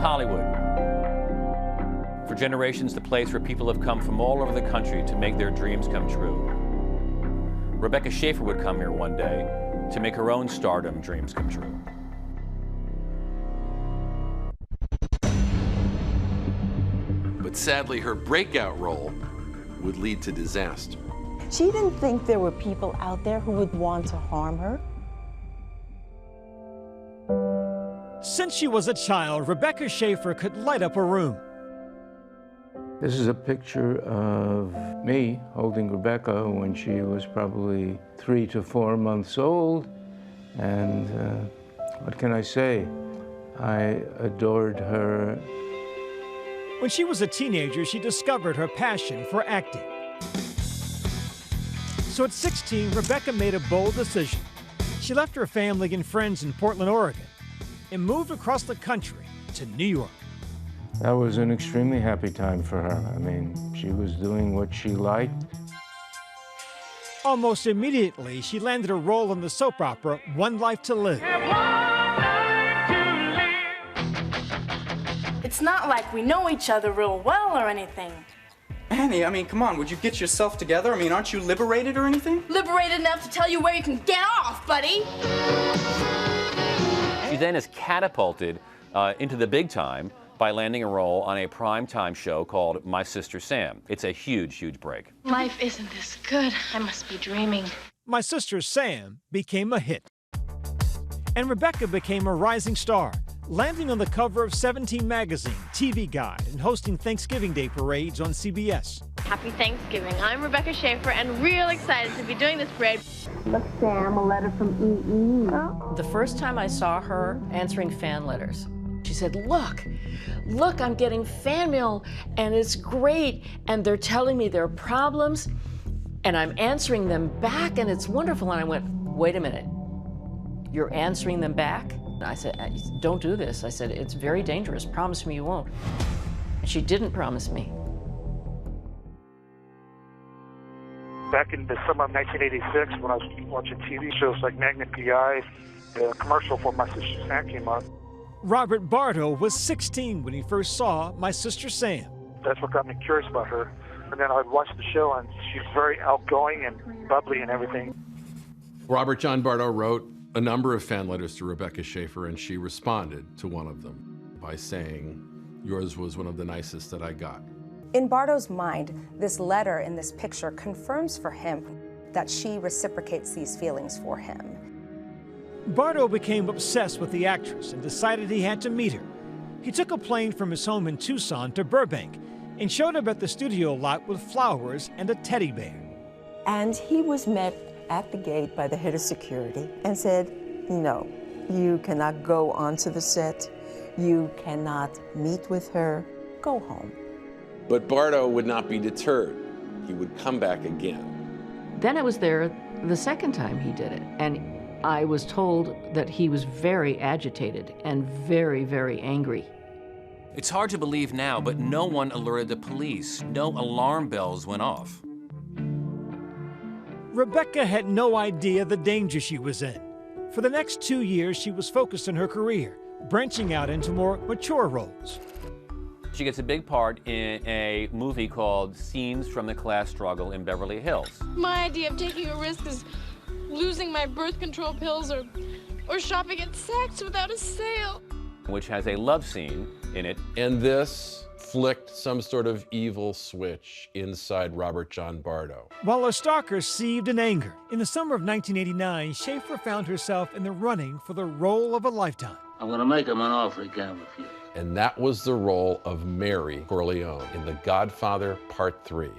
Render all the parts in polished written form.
Hollywood. For generations, the place where people have come from all over the country to make their dreams come true. Rebecca Schaeffer would come here one day to make her own stardom dreams come true. But sadly, her breakout role would lead to disaster. She didn't think there were people out there who would want to harm her. Since she was a child, Rebecca Schaeffer could light up a room. This is a picture of me holding Rebecca when she was probably 3 to 4 months old. And what can I say? I adored her. When she was a teenager, she discovered her passion for acting. So at 16, Rebecca made a bold decision. She left her family and friends in Portland, Oregon, and moved across the country to New York. That was an extremely happy time for her. I mean, she was doing what she liked. Almost immediately, she landed a role in the soap opera One Life to Live. It's not like we know each other real well or anything. Annie, I mean, come on, would you get yourself together? I mean, aren't you liberated or anything? Liberated enough to tell you where you can get off, buddy. She then is catapulted into the big time by landing a role on a primetime show called My Sister Sam. It's a huge, huge break. Life isn't this good. I must be dreaming. My Sister Sam became a hit. And Rebecca became a rising star, landing on the cover of 17 magazine, TV Guide, and hosting Thanksgiving Day parades on CBS. Happy Thanksgiving. I'm Rebecca Schaeffer and real excited to be doing this parade. Look, Sam, a letter from E.E. The first time I saw her answering fan letters, she said, look, I'm getting fan mail and it's great. And they're telling me their problems and I'm answering them back and it's wonderful. And I went, wait a minute, you're answering them back? I said, don't do this. I said, it's very dangerous. Promise me you won't. And she didn't promise me. Back in the summer of 1986, when I was watching TV shows like Magnum PI, the commercial for My Sister Sam came on. Robert Bardo was 16 when he first saw My Sister Sam. That's what got me curious about her. And then I'd watch the show, and she's very outgoing and bubbly and everything. Robert John Bardo wrote a number of fan letters to Rebecca Schaeffer, and she responded to one of them by saying, yours was one of the nicest that I got. In Bardo's mind, this letter in this picture confirms for him that she reciprocates these feelings for him. Bardo became obsessed with the actress and decided he had to meet her. He took a plane from his home in Tucson to Burbank and showed up at the studio lot with flowers and a teddy bear. And he was met at the gate by the head of security and said, no, you cannot go onto the set. You cannot meet with her. Go home. But Bardo would not be deterred. He would come back again. Then I was there the second time he did it. And I was told that he was very agitated and very, very angry. It's hard to believe now, but no one alerted the police. No alarm bells went off. Rebecca had no idea the danger she was in. For the next 2 years, she was focused on her career, branching out into more mature roles. She gets a big part in a movie called Scenes from the Class Struggle in Beverly Hills. My idea of taking a risk is losing my birth control pills or shopping at Saks without a sale. Which has a love scene in it. And this flicked some sort of evil switch inside Robert John Bardo. While a stalker seethed in anger, in the summer of 1989, Schaeffer found herself in the running for the role of a lifetime. I'm going to make him an offer he can't refuse. And that was the role of Mary Corleone in The Godfather Part 3.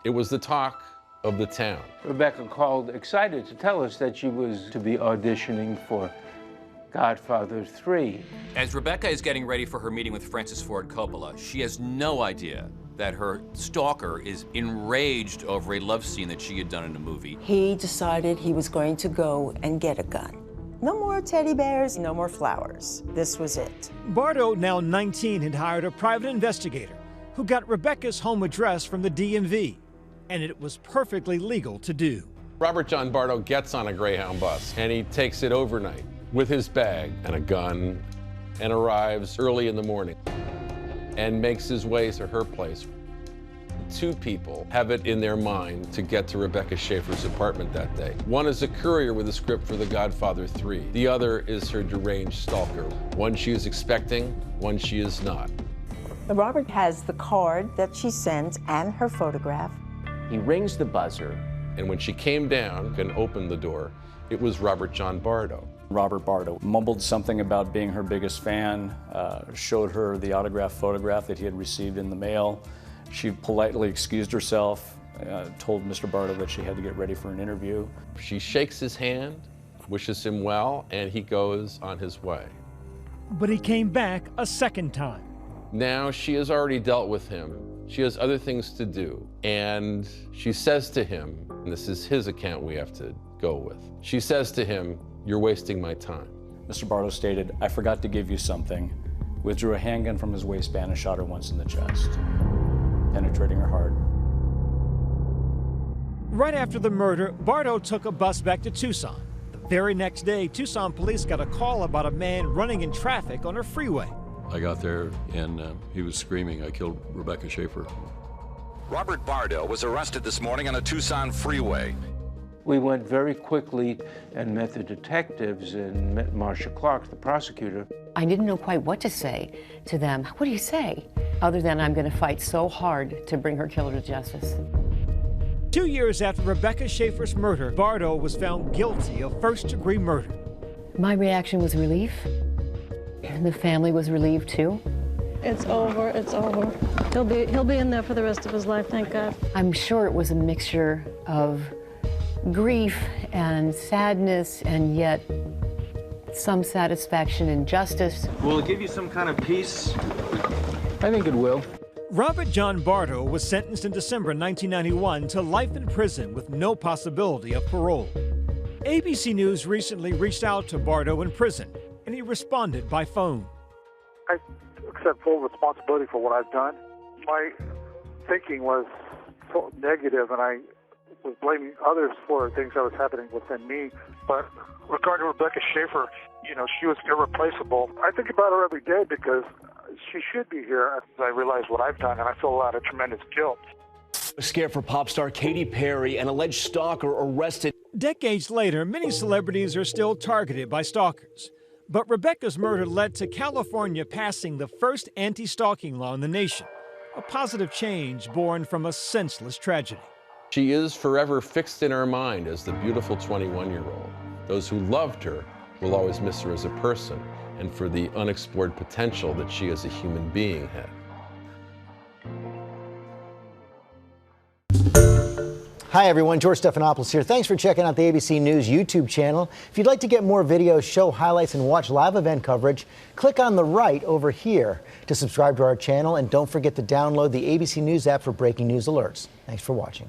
It was the talk of the town. Rebecca called excited to tell us that she was to be auditioning for Godfather 3. As Rebecca is getting ready for her meeting with Francis Ford Coppola, she has no idea that her stalker is enraged over a love scene that she had done in a movie. He decided he was going to go and get a gun. No more teddy bears, no more flowers. This was it. Bardo, now 19, had hired a private investigator who got Rebecca's home address from the DMV, and it was perfectly legal to do. Robert John Bardo gets on a Greyhound bus, and he takes it overnight with his bag and a gun and arrives early in the morning and makes his way to her place. Two people have it in their mind to get to Rebecca Schaeffer's apartment that day. One is a courier with a script for The Godfather 3. The other is her deranged stalker. One she is expecting, one she is not. Robert has the card that she sent and her photograph. He rings the buzzer. And when she came down and opened the door, it was Robert John Bardo. Robert Bardo mumbled something about being her biggest fan, showed her the autographed photograph that he had received in the mail. She politely excused herself, told Mr. Bardo that she had to get ready for an interview. She shakes his hand, wishes him well, and he goes on his way. But he came back a second time. Now she has already dealt with him. She has other things to do. And she says to him, and this is his account we have to go with. She says to him, "You're wasting my time." Mr. Bardo stated, "I forgot to give you something," withdrew a handgun from his waistband and shot her once in the chest, penetrating her heart. Right after the murder, Bardo took a bus back to Tucson. The very next day, Tucson police got a call about a man running in traffic on a freeway. I got there and he was screaming, "I killed Rebecca Schaeffer." Robert Bardo was arrested this morning on a Tucson freeway. We went very quickly and met the detectives and met Marcia Clark, the prosecutor. I didn't know quite what to say to them. What do you say? Other than I'm going to fight so hard to bring her killer to justice. 2 years after Rebecca Schaeffer's murder, Bardo was found guilty of first-degree murder. My reaction was relief, and the family was relieved too. It's over, it's over. He'll be in there for the rest of his life, thank God. I'm sure it was a mixture of grief and sadness and yet some satisfaction and justice. Will it give you some kind of peace? I think it will. Robert John Bardo was sentenced in December 1991 to life in prison with no possibility of parole. ABC News recently reached out to Bardo in prison, and he responded by phone. I accept full responsibility for what I've done. My thinking was so negative, and I was blaming others for things that was happening within me. But regarding Rebecca Schaeffer, you know, she was irreplaceable. I think about her every day because she should be here. I realize what I've done, and I feel a lot of tremendous guilt. Scared for pop star Katy Perry, an alleged stalker arrested. Decades later, many celebrities are still targeted by stalkers. But Rebecca's murder led to California passing the first anti-stalking law in the nation, a positive change born from a senseless tragedy. She is forever fixed in our mind as the beautiful 21-year-old. Those who loved her will always miss her as a person and for the unexplored potential that she as a human being had. Hi everyone, George Stephanopoulos here. Thanks for checking out the ABC News YouTube channel. If you'd like to get more videos, show highlights, and watch live event coverage, click on the right over here to subscribe to our channel, and don't forget to download the ABC News app for breaking news alerts. Thanks for watching.